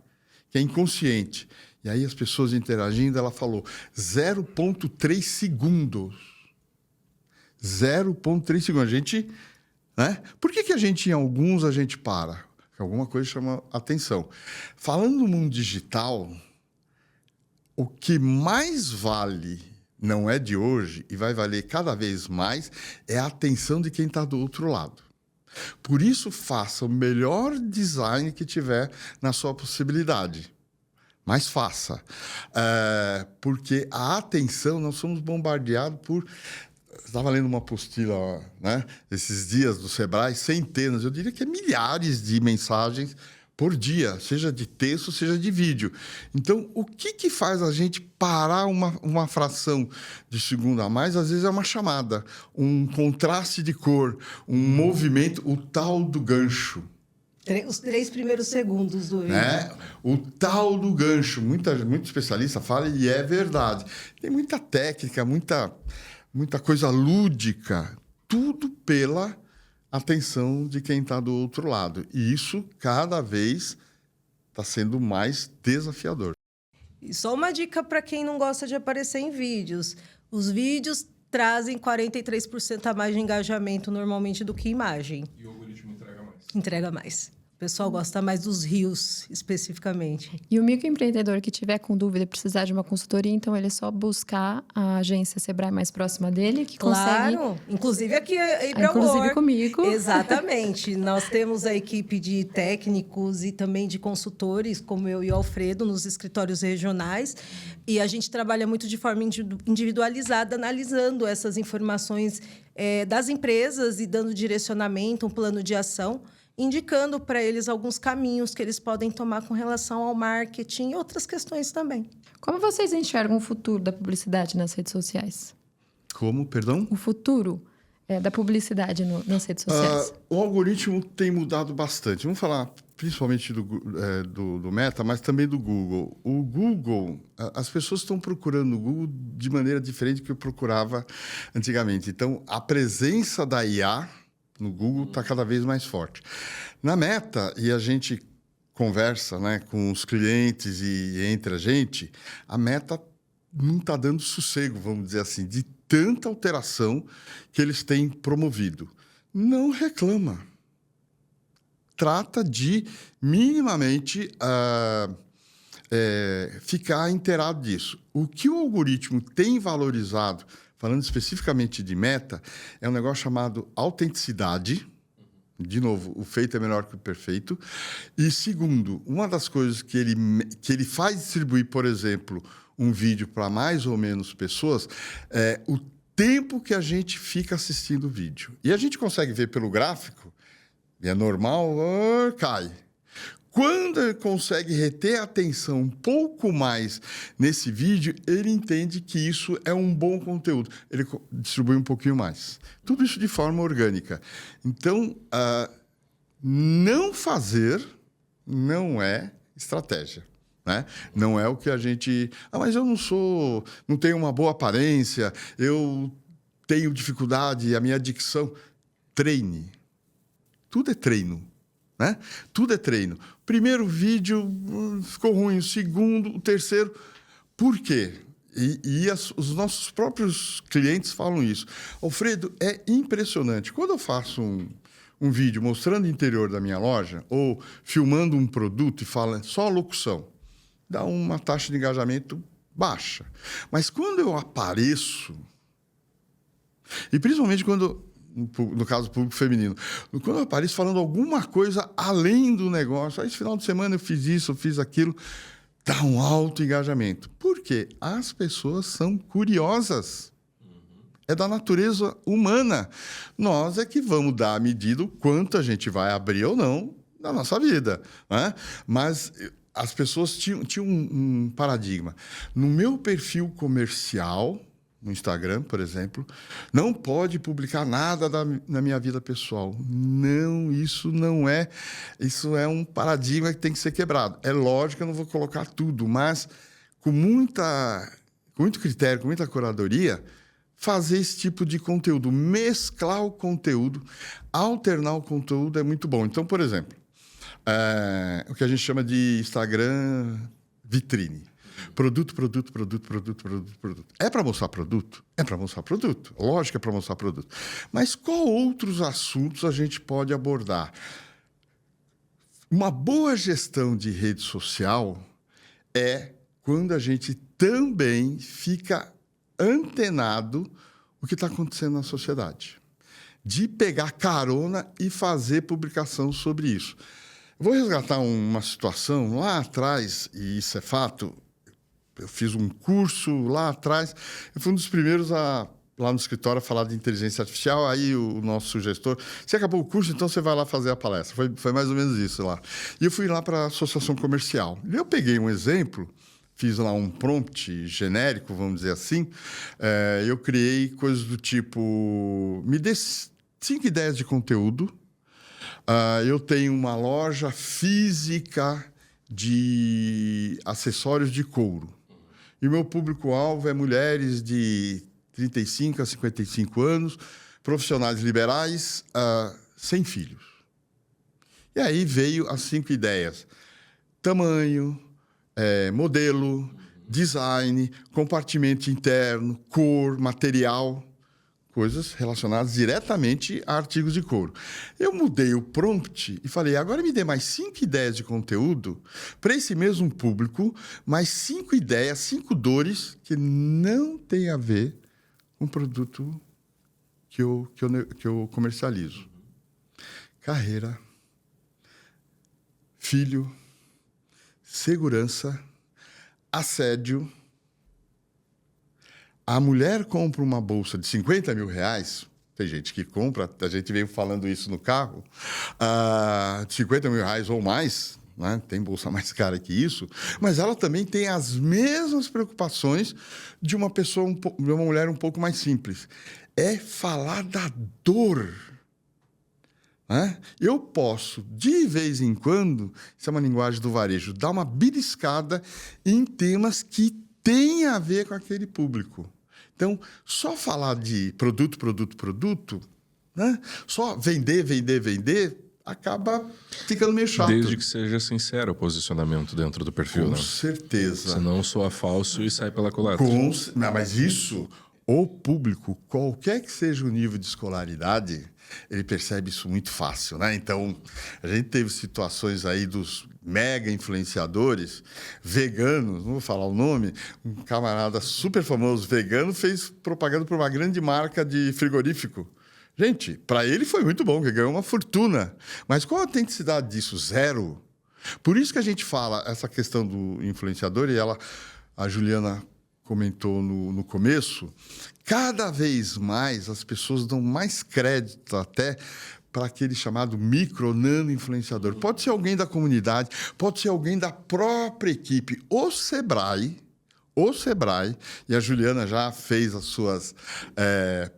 que é inconsciente? E aí as pessoas interagindo, ela falou 0,3 segundos. 0,3 segundos. A gente... Né? Por que a gente, em alguns, a gente para? Alguma coisa chama atenção. Falando no mundo digital, o que mais vale, não é de hoje, e vai valer cada vez mais, é a atenção de quem está do outro lado. Por isso, faça o melhor design que tiver na sua possibilidade. Mas faça. Porque a atenção, nós somos bombardeados por... Estava lendo uma apostila, né, esses dias do Sebrae, centenas, eu diria que é milhares de mensagens por dia, seja de texto, seja de vídeo. Então, o que faz a gente parar uma fração de segundo a mais? Às vezes é uma chamada, um contraste de cor, um movimento, o tal do gancho. Os 3 primeiros segundos do vídeo. Né? O tal do gancho. Muito especialista fala e é verdade. Tem muita técnica, muita coisa lúdica, tudo pela atenção de quem está do outro lado. E isso, cada vez, está sendo mais desafiador. E só uma dica para quem não gosta de aparecer em vídeos. Os vídeos trazem 43% a mais de engajamento normalmente do que imagem. E o algoritmo entrega mais. Entrega mais. O pessoal gosta mais dos reels, especificamente. E o microempreendedor que tiver com dúvida e precisar de uma consultoria, então ele é só buscar a agência Sebrae mais próxima dele, que consegue... Claro, inclusive aqui a Ibra inclusive Work. comigo. Exatamente. Nós temos a equipe de técnicos e também de consultores, como eu e o Alfredo, nos escritórios regionais. E a gente trabalha muito de forma individualizada, analisando essas informações das empresas e dando direcionamento, um plano de ação, indicando para eles alguns caminhos que eles podem tomar com relação ao marketing e outras questões também. Como vocês enxergam o futuro da publicidade nas redes sociais? Como, perdão? O futuro da publicidade nas redes sociais. O algoritmo tem mudado bastante. Vamos falar principalmente do Meta, mas também do Google. O Google, as pessoas estão procurando o Google de maneira diferente do que eu procurava antigamente. Então, a presença da IA no Google está cada vez mais forte. Na Meta, e a gente conversa, né, com os clientes e entre a Meta não está dando sossego, vamos dizer assim, de tanta alteração que eles têm promovido. Não reclama. Trata de, minimamente, ficar inteirado disso. O que o algoritmo tem valorizado, falando especificamente de Meta, é um negócio chamado autenticidade. De novo, o feito é melhor que o perfeito. E, segundo, uma das coisas que ele faz distribuir, por exemplo, um vídeo para mais ou menos pessoas é o tempo que a gente fica assistindo o vídeo. E a gente consegue ver pelo gráfico, e é normal, cai. Quando ele consegue reter a atenção um pouco mais nesse vídeo, ele entende que isso é um bom conteúdo. Ele distribui um pouquinho mais. Tudo isso de forma orgânica. Então, não fazer não é estratégia. Né? Não é o que a gente... mas eu não tenho uma boa aparência, eu tenho dificuldade, a minha dicção... Treine. Tudo é treino. Né? Tudo é treino. Primeiro vídeo ficou ruim, o segundo, o terceiro. Por quê? Os nossos próprios clientes falam isso. Alfredo, é impressionante. Quando eu faço um vídeo mostrando o interior da minha loja ou filmando um produto e falo só a locução, dá uma taxa de engajamento baixa. Mas quando eu apareço, e principalmente quando, no caso do público feminino, quando eu apareço falando alguma coisa além do negócio, esse final de semana eu fiz isso, eu fiz aquilo, dá um alto engajamento. Por quê? As pessoas são curiosas. É da natureza humana. Nós é que vamos dar a medida o quanto a gente vai abrir ou não na nossa vida. Né? Mas... as pessoas tinham um paradigma. No meu perfil comercial, no Instagram, por exemplo, não pode publicar nada na minha vida pessoal. Não, isso não é... Isso é um paradigma que tem que ser quebrado. É lógico que eu não vou colocar tudo, mas com muito critério, com muita curadoria, fazer esse tipo de conteúdo, mesclar o conteúdo, alternar o conteúdo é muito bom. Então, por exemplo, o que a gente chama de Instagram vitrine. Produto. É para mostrar produto? É para mostrar produto. Lógico que é para mostrar produto. Mas qual outros assuntos a gente pode abordar? Uma boa gestão de rede social é quando a gente também fica antenado o que está acontecendo na sociedade. De pegar carona e fazer publicação sobre isso. Vou resgatar uma situação lá atrás, e isso é fato. Eu fiz um curso lá atrás. Eu fui um dos primeiros lá no escritório a falar de inteligência artificial. Aí o nosso gestor... Você acabou o curso, então você vai lá fazer a palestra. Foi mais ou menos isso lá. E eu fui lá para a associação comercial. E eu peguei um exemplo, fiz lá um prompt genérico, vamos dizer assim. Eu criei coisas do tipo... Me dê 5 ideias de conteúdo. Eu tenho uma loja física de acessórios de couro. E o meu público-alvo é mulheres de 35 a 55 anos, profissionais liberais, sem filhos. E aí veio as 5 ideias. Tamanho, modelo, design, compartimento interno, cor, material... coisas relacionadas diretamente a artigos de couro. Eu mudei o prompt e falei, agora me dê mais 5 ideias de conteúdo para esse mesmo público, mais 5 ideias, 5 dores que não tem a ver com o produto que eu comercializo. Carreira, filho, segurança, assédio. A mulher compra uma bolsa de 50 mil reais, tem gente que compra, a gente veio falando isso no carro, de 50 mil reais ou mais, né? Tem bolsa mais cara que isso, mas ela também tem as mesmas preocupações de uma pessoa, de uma mulher um pouco mais simples. É falar da dor. Né? Eu posso, de vez em quando, isso é uma linguagem do varejo, dar uma beliscada em temas que têm a ver com aquele público. Então, só falar de produto, né? Só vender, acaba ficando meio chato. Desde que seja sincero o posicionamento dentro do perfil, Com né? certeza. Senão soa falso e sai pela culatra. Não, mas isso, o público, qualquer que seja o nível de escolaridade, ele percebe isso muito fácil, né? Então, a gente teve situações aí dos mega influenciadores veganos, não vou falar o nome, um camarada super famoso vegano fez propaganda para uma grande marca de frigorífico. Gente, para ele foi muito bom, porque ganhou uma fortuna. Mas qual a autenticidade disso? Zero. Por isso que a gente fala essa questão do influenciador, e a Juliana comentou no começo, cada vez mais as pessoas dão mais crédito até para aquele chamado micro, nano influenciador. Pode ser alguém da comunidade, pode ser alguém da própria equipe. O Sebrae, e a Juliana já fez as suas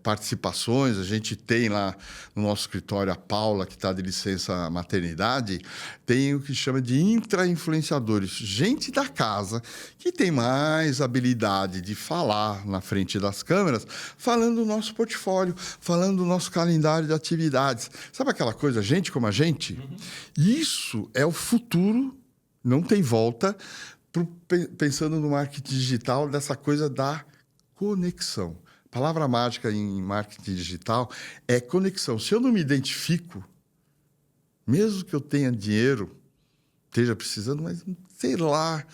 participações, a gente tem lá no nosso escritório a Paula, que está de licença maternidade, tem o que chama de intra-influenciadores, gente da casa que tem mais habilidade de falar na frente das câmeras, falando do nosso portfólio, falando do nosso calendário de atividades. Sabe aquela coisa, gente como a gente? Isso é o futuro, não tem volta, pensando no marketing digital, dessa coisa da conexão. A palavra mágica em marketing digital é conexão. Se eu não me identifico, mesmo que eu tenha dinheiro, esteja precisando, mas sei lá,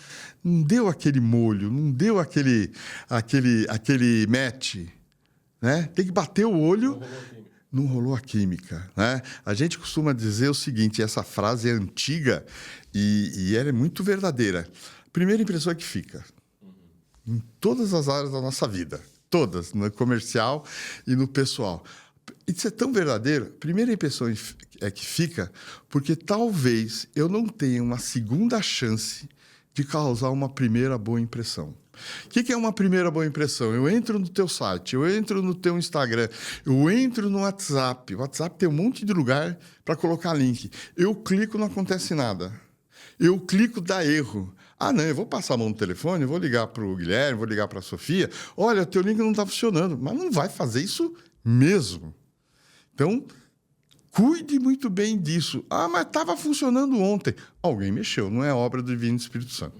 não deu aquele molho, não deu aquele match, né? Tem que bater o olho. Não rolou a química, né? A gente costuma dizer o seguinte, essa frase é antiga e ela é muito verdadeira. Primeira impressão é que fica. Em todas as áreas da nossa vida. Todas, no comercial e no pessoal. Isso é tão verdadeiro. Primeira impressão é que fica porque talvez eu não tenha uma segunda chance de causar uma primeira boa impressão. O que é uma primeira boa impressão? Eu entro no teu site, eu entro no teu Instagram, eu entro no WhatsApp. O WhatsApp tem um monte de lugar para colocar link. Eu clico, não acontece nada. Eu clico, dá erro. Ah, não, eu vou passar a mão no telefone, eu vou ligar para o Guilherme, vou ligar para a Sofia. Olha, teu link não está funcionando. Mas não vai fazer isso mesmo. Então, cuide muito bem disso. Ah, mas estava funcionando ontem. Alguém mexeu, não é obra do Divino Espírito Santo.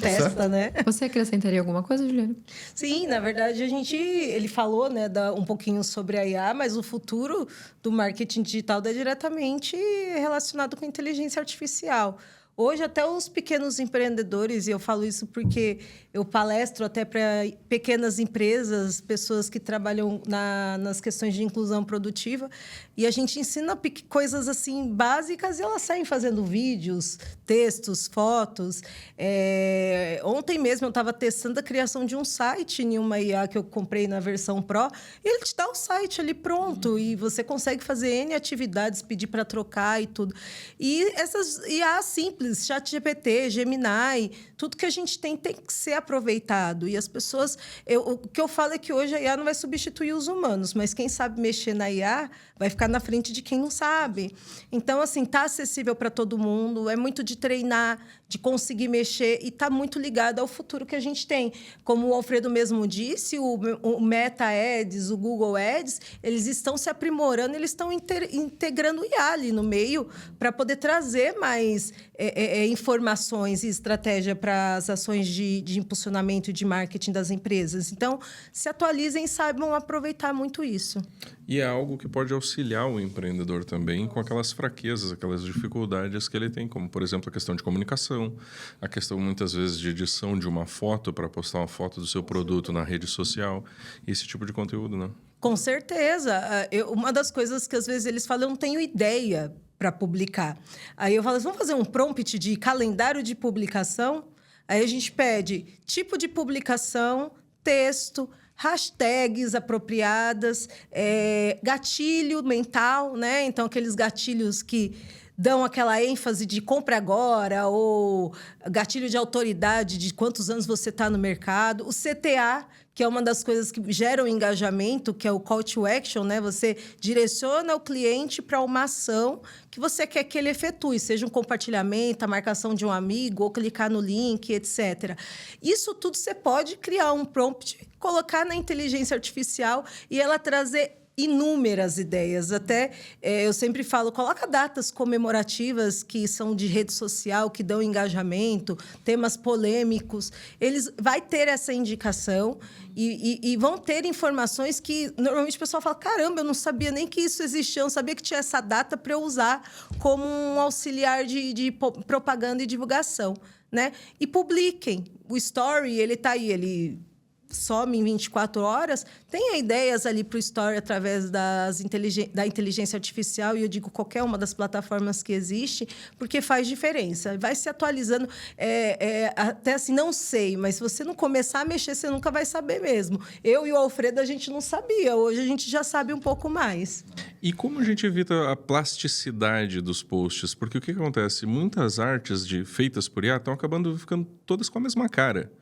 Testa, né? Você acrescentaria alguma coisa, Juliana? Sim, na verdade, ele falou, né, um pouquinho sobre a IA, mas o futuro do marketing digital é diretamente relacionado com inteligência artificial. Hoje, até os pequenos empreendedores, e eu falo isso porque eu palestro até para pequenas empresas, pessoas que trabalham nas questões de inclusão produtiva, e a gente ensina coisas assim básicas e elas saem fazendo vídeos, textos, fotos. Ontem mesmo eu estava testando a criação de um site em uma IA que eu comprei na versão Pro, e ele te dá o site ali pronto, e você consegue fazer N atividades, pedir para trocar e tudo. E essas IA simples, ChatGPT, Gemini, tudo que a gente tem que ser aproveitado. E as pessoas... o que eu falo é que hoje a IA não vai substituir os humanos, mas quem sabe mexer na IA vai ficar na frente de quem não sabe. Então, assim, está acessível para todo mundo, é muito de treinar, de conseguir mexer e está muito ligado ao futuro que a gente tem. Como o Alfredo mesmo disse, o Meta Ads, o Google Ads, eles estão se aprimorando, eles estão integrando o IA ali no meio para poder trazer mais informações e estratégia para as ações de impulsionamento e de marketing das empresas. Então, se atualizem e saibam aproveitar muito isso. E é algo que pode auxiliar o empreendedor também com aquelas fraquezas, aquelas dificuldades que ele tem, como, por exemplo, a questão de comunicação, a questão, muitas vezes, de edição de uma foto para postar uma foto do seu produto na rede social, esse tipo de conteúdo, né? Com certeza. Uma das coisas que, às vezes, eles falam, eu não tenho ideia para publicar. Aí eu falo, vamos fazer um prompt de calendário de publicação? Aí a gente pede tipo de publicação, texto, hashtags apropriadas, gatilho mental, né? Então, aqueles gatilhos que dão aquela ênfase de compra agora, ou gatilho de autoridade de quantos anos você está no mercado. O CTA, que é uma das coisas que geram engajamento, que é o call to action, né? Você direciona o cliente para uma ação que você quer que ele efetue, seja um compartilhamento, a marcação de um amigo, ou clicar no link, etc. Isso tudo você pode criar um prompt, colocar na inteligência artificial e ela trazer inúmeras ideias. Até eu sempre falo, coloca datas comemorativas que são de rede social, que dão engajamento, temas polêmicos. Vai ter essa indicação e vão ter informações que normalmente o pessoal fala, caramba, eu não sabia nem que isso existia, eu não sabia que tinha essa data para eu usar como um auxiliar de propaganda e divulgação, né? E publiquem. O Story, ele está aí, ele some em 24 horas, tenha ideias ali para o Story através da inteligência artificial, e eu digo qualquer uma das plataformas que existe, porque faz diferença. Vai se atualizando. Até assim, não sei, mas se você não começar a mexer, você nunca vai saber mesmo. Eu e o Alfredo, a gente não sabia. Hoje a gente já sabe um pouco mais. E como a gente evita a plasticidade dos posts? Porque o que acontece? Muitas artes feitas por IA estão acabando ficando todas com a mesma cara.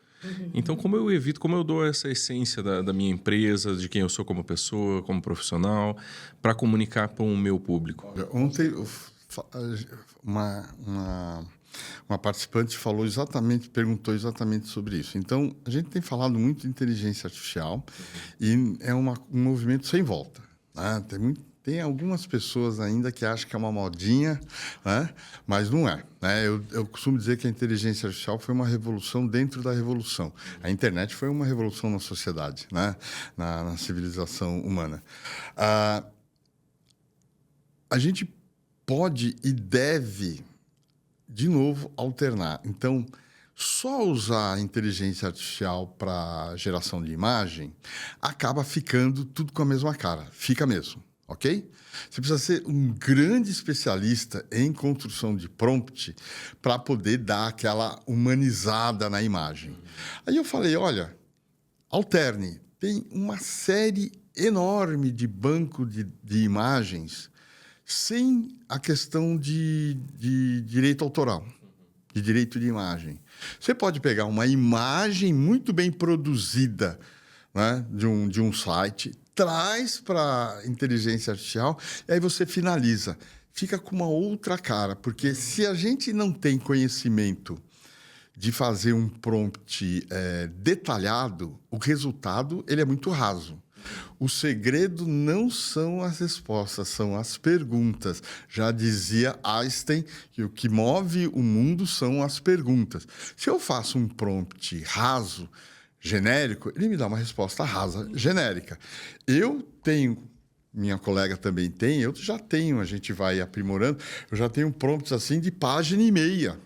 Então, como eu dou essa essência da minha empresa, de quem eu sou como pessoa, como profissional, para comunicar com o meu público? Ontem, uma participante perguntou exatamente sobre isso. Então, a gente tem falado muito de inteligência artificial e é um movimento sem volta, né? Tem algumas pessoas ainda que acham que é uma modinha, né? Mas não é, né? Eu costumo dizer que a inteligência artificial foi uma revolução dentro da revolução. A internet foi uma revolução na sociedade, né? Na civilização humana. A gente pode e deve, de novo, alternar. Então, só usar a inteligência artificial para geração de imagem acaba ficando tudo com a mesma cara. Fica mesmo. Ok? Você precisa ser um grande especialista em construção de prompt para poder dar aquela humanizada na imagem. Aí eu falei, olha, alterne. Tem uma série enorme de banco de imagens sem a questão de direito autoral, de direito de imagem. Você pode pegar uma imagem muito bem produzida, né, de um site, traz para a inteligência artificial e aí você finaliza. Fica com uma outra cara, porque se a gente não tem conhecimento de fazer um prompt detalhado, o resultado ele é muito raso. O segredo não são as respostas, são as perguntas. Já dizia Einstein que o que move o mundo são as perguntas. Se eu faço um prompt raso, genérico, ele me dá uma resposta rasa, genérica. Eu tenho, minha colega também tem, eu já tenho, a gente vai aprimorando, eu já tenho prompts assim de página e meia.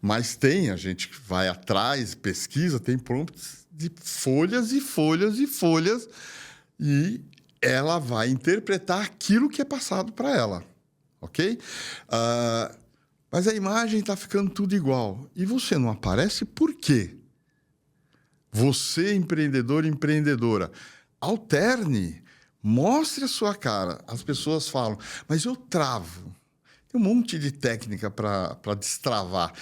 Mas a gente vai atrás, pesquisa, tem prompts de folhas e folhas e folhas, e ela vai interpretar aquilo que é passado para ela, ok? Mas a imagem está ficando tudo igual. E você não aparece por quê? Você, empreendedor, empreendedora, alterne, mostre a sua cara. As pessoas falam, mas eu travo. Tem um monte de técnica para destravar.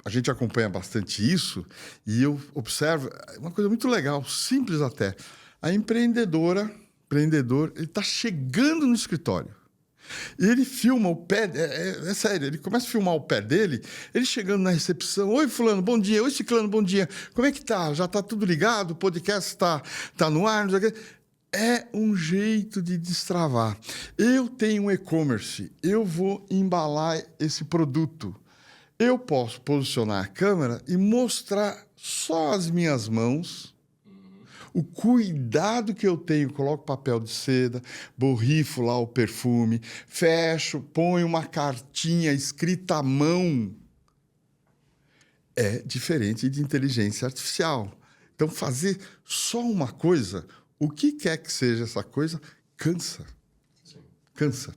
A gente acompanha bastante isso e eu observo uma coisa muito legal, simples até. A empreendedor, ele está chegando no escritório. E ele filma o pé, é sério, ele começa a filmar o pé dele, ele chegando na recepção, oi fulano, bom dia, oi ciclano, bom dia, como é que tá? Já tá tudo ligado? O podcast tá no ar? Não sei o quê. É um jeito de destravar. Eu tenho um e-commerce, eu vou embalar esse produto. Eu posso posicionar a câmera e mostrar só as minhas mãos, o cuidado que eu tenho, coloco papel de seda, borrifo lá o perfume, fecho, ponho uma cartinha escrita à mão. É diferente de inteligência artificial. Então, fazer só uma coisa, o que quer que seja essa coisa, cansa. Sim. Cansa.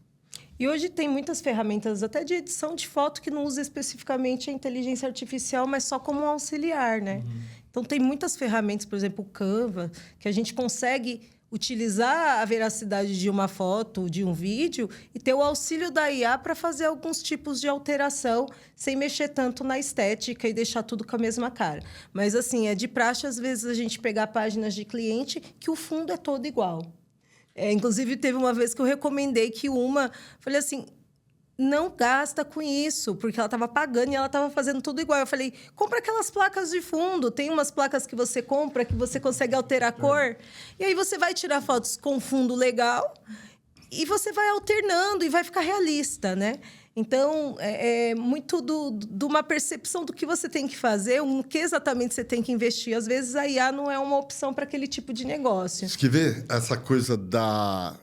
E hoje tem muitas ferramentas, até de edição de foto, que não usa especificamente a inteligência artificial, mas só como um auxiliar, né? Então, tem muitas ferramentas, por exemplo, o Canva, que a gente consegue utilizar a veracidade de uma foto, de um vídeo, e ter o auxílio da IA para fazer alguns tipos de alteração, sem mexer tanto na estética e deixar tudo com a mesma cara. Mas, assim, é de praxe, às vezes, a gente pegar páginas de cliente que o fundo é todo igual. Inclusive, teve uma vez que eu recomendei que falei assim, não gasta com isso, porque ela estava pagando e ela estava fazendo tudo igual. Eu falei, compra aquelas placas de fundo. Tem umas placas que você compra que você consegue alterar a cor. E aí você vai tirar fotos com fundo legal e você vai alternando e vai ficar realista, né? Então, é muito de uma percepção do que você tem que fazer, o que exatamente você tem que investir. Às vezes, a IA não é uma opção para aquele tipo de negócio. Você quer ver essa coisa da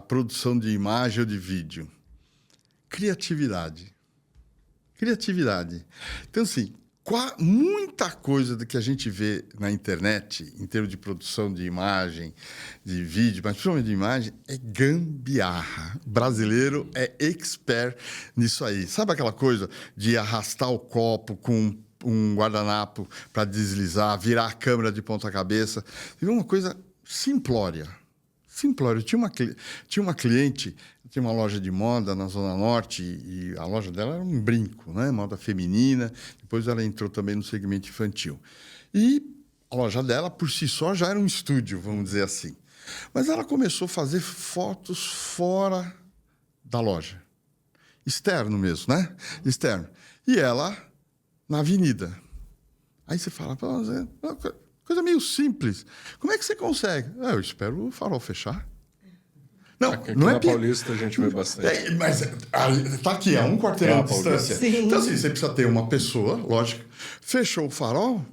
produção de imagem ou de vídeo? Criatividade. Então, assim, muita coisa do que a gente vê na internet, em termos de produção de imagem, de vídeo, mas principalmente de imagem, é gambiarra. O brasileiro é expert nisso aí. Sabe aquela coisa de arrastar o copo com um guardanapo para deslizar, virar a câmera de ponta cabeça? Viu uma coisa simplória. Simplório. Tinha uma cliente, tinha uma loja de moda na Zona Norte e a loja dela era um brinco, né? Moda feminina. Depois ela entrou também no segmento infantil. E a loja dela, por si só, já era um estúdio, vamos dizer assim. Mas ela começou a fazer fotos fora da loja. Externo mesmo, né? Externo. E ela na avenida. Aí você fala... Coisa meio simples. Como é que você consegue? Eu espero o farol fechar. Não, Aqui não é na Paulista a gente vê bastante. mas está aqui, a um quarteirão de distância. Sim. Então, assim, você precisa ter uma pessoa, lógico, fechou o farol.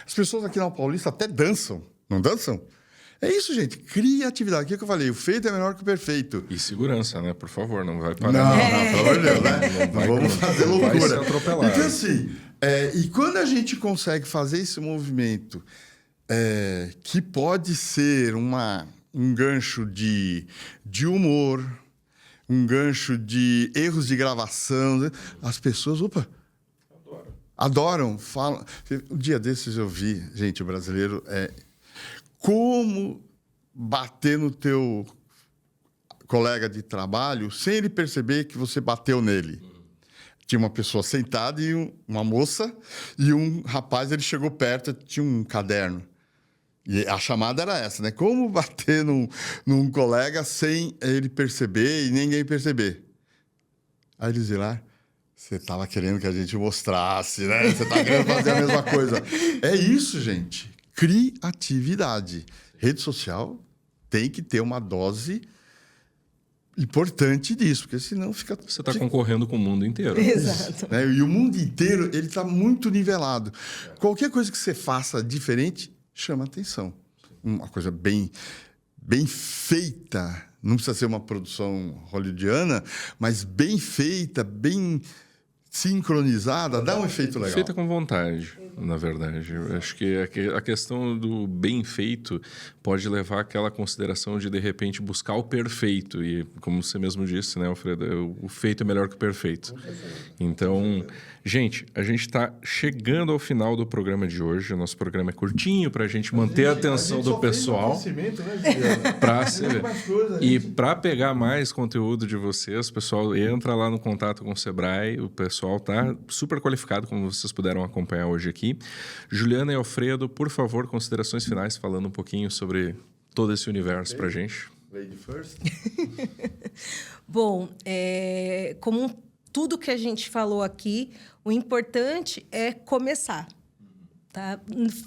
As pessoas aqui na Paulista até dançam, não dançam? É isso, gente. Criatividade. O que eu falei? O feito é melhor que o perfeito. E segurança, né? Por favor, não vai parar. Não, pelo amor de Deus, né? Não vamos fazer não vai loucura. ser atropelado. Então, assim, e quando a gente consegue fazer esse movimento, que pode ser um gancho de humor, um gancho de erros de gravação, né? As pessoas, adoram, falam. Um dia desses eu vi, gente, o brasileiro como bater no teu colega de trabalho sem ele perceber que você bateu nele. Tinha uma pessoa sentada e uma moça e um rapaz, ele chegou perto, tinha um caderno. E a chamada era essa, né? Como bater num colega sem ele perceber e ninguém perceber. Aí eles iam lá, você estava querendo que a gente mostrasse, né? Você está querendo fazer a mesma coisa. É isso, gente. Criatividade. Rede social tem que ter uma dose importante disso, porque senão fica... Você está concorrendo com o mundo inteiro. Exato. Né? E o mundo inteiro ele está muito nivelado. Qualquer coisa que você faça diferente chama atenção. Uma coisa bem feita, não precisa ser uma produção hollywoodiana, mas bem feita, bem sincronizada, dá um efeito legal. Feita com vontade, na verdade. Eu acho que a questão do bem feito pode levar àquela consideração de repente, buscar o perfeito. E, como você mesmo disse, né, Alfredo, o feito é melhor que o perfeito. Então, gente, a gente está chegando ao final do programa de hoje. O nosso programa é curtinho para a gente manter a atenção do pessoal. E para pegar mais conteúdo de vocês, pessoal, entra lá no contato com o Sebrae. O pessoal está super qualificado, como vocês puderam acompanhar hoje aqui. Juliana e Alfredo, por favor, considerações finais, falando um pouquinho sobre todo esse universo para a gente. Lady first. Bom, como tudo que a gente falou aqui, o importante é começar. Tá?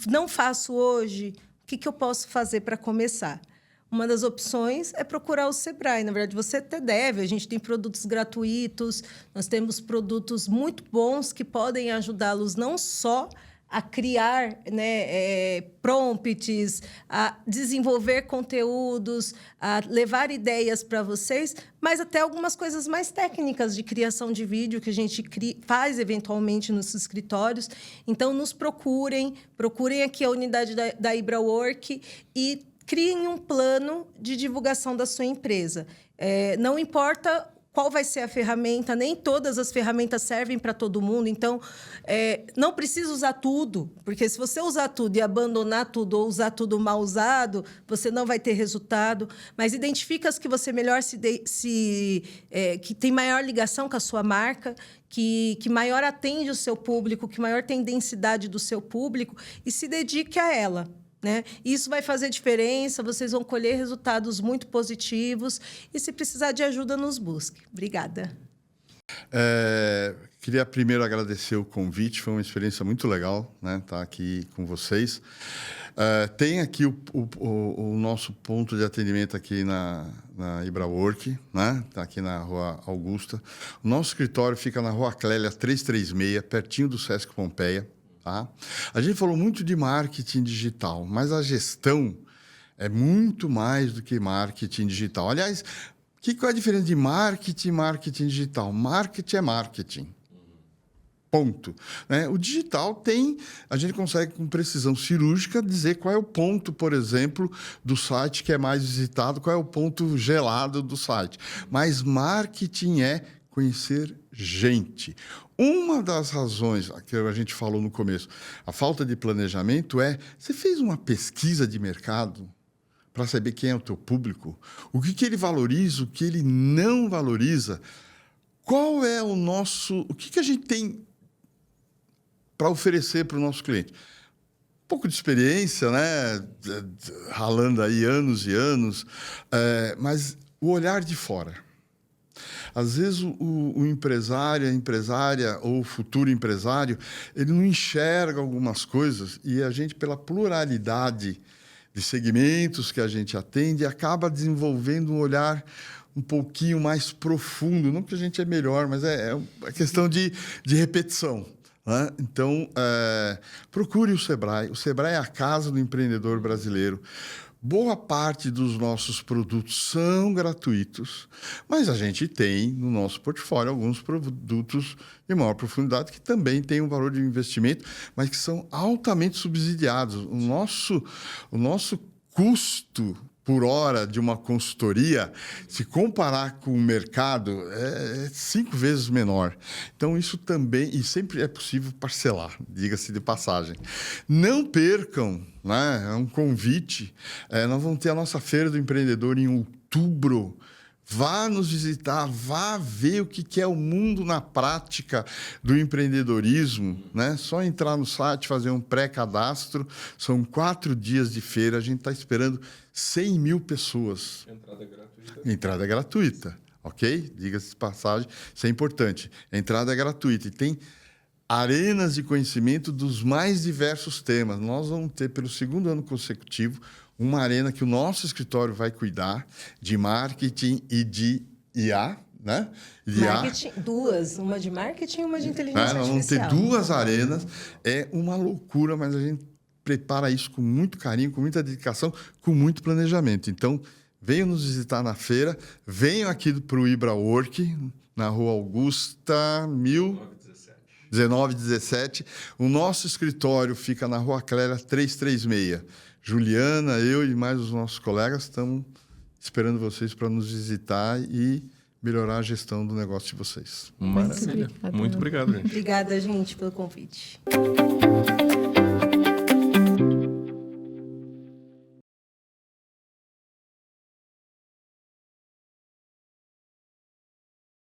Não faço hoje, o que eu posso fazer para começar? Uma das opções é procurar o Sebrae. Na verdade, você até deve. A gente tem produtos gratuitos, nós temos produtos muito bons que podem ajudá-los não só a criar, né, prompts, a desenvolver conteúdos, a levar ideias para vocês, mas até algumas coisas mais técnicas de criação de vídeo que a gente faz eventualmente nos escritórios. Então, nos procurem aqui a unidade da IbraWork e criem um plano de divulgação da sua empresa. Não importa qual vai ser a ferramenta, nem todas as ferramentas servem para todo mundo. Então, não precisa usar tudo, porque se você usar tudo e abandonar tudo ou usar tudo mal usado, você não vai ter resultado. Mas identifica as que você melhor que tem maior ligação com a sua marca, que maior atende o seu público, que maior tem densidade do seu público e se dedique a ela. Né? Isso vai fazer diferença, vocês vão colher resultados muito positivos e, se precisar de ajuda, nos busque. Obrigada. Queria primeiro agradecer o convite, foi uma experiência muito legal, né, estar aqui com vocês. Tem aqui o nosso ponto de atendimento aqui na IbraWork, né? Está aqui na Rua Augusta. O nosso escritório fica na Rua Clélia 336, pertinho do Sesc Pompeia. Tá? A gente falou muito de marketing digital, mas a gestão é muito mais do que marketing digital. Aliás, qual é a diferença de marketing e marketing digital? Marketing é marketing. ponto. Né? O digital a gente consegue com precisão cirúrgica dizer qual é o ponto, por exemplo, do site que é mais visitado, qual é o ponto gelado do site. Mas marketing é conhecer gente. Uma das razões que a gente falou no começo, a falta de planejamento você fez uma pesquisa de mercado para saber quem é o teu público, o que ele valoriza, o que ele não valoriza, qual é o que a gente tem para oferecer para o nosso cliente. Um pouco de experiência, né? Ralando aí anos e anos, mas o olhar de fora. Às vezes o empresário, a empresária ou o futuro empresário, ele não enxerga algumas coisas e a gente, pela pluralidade de segmentos que a gente atende, acaba desenvolvendo um olhar um pouquinho mais profundo. Não que a gente é melhor, mas é questão de repetição. Né? Então, procure o Sebrae. O Sebrae é a casa do empreendedor brasileiro. Boa parte dos nossos produtos são gratuitos, mas a gente tem no nosso portfólio alguns produtos de maior profundidade que também têm um valor de investimento, mas que são altamente subsidiados. O nosso custo por hora de uma consultoria, se comparar com o mercado, é 5 vezes menor. Então, isso também, e sempre é possível parcelar, diga-se de passagem. Não percam, né? É um convite. Nós vamos ter a nossa Feira do Empreendedor em outubro. Vá nos visitar, vá ver o que é o mundo na prática do empreendedorismo, né? Só entrar no site, fazer um pré-cadastro. São 4 dias de feira. A gente está esperando 100 mil pessoas. Entrada gratuita. Entrada gratuita, ok? Diga-se de passagem, isso é importante. A entrada é gratuita e tem arenas de conhecimento dos mais diversos temas. Nós vamos ter, pelo 2º ano consecutivo, uma arena que o nosso escritório vai cuidar de marketing e de IA, né? Marketing, duas, uma de marketing e uma de inteligência nós vamos ter artificial. 2 arenas, é uma loucura, mas a gente prepara isso com muito carinho, com muita dedicação, com muito planejamento. Então, venham nos visitar na feira, venham aqui para o IbraWork, na Rua Augusta, 1917. O nosso escritório fica na Rua Clélia 336. Juliana, eu e mais os nossos colegas estamos esperando vocês para nos visitar e melhorar a gestão do negócio de vocês. Maravilha. Muito obrigado, gente. Obrigada, gente, pelo convite.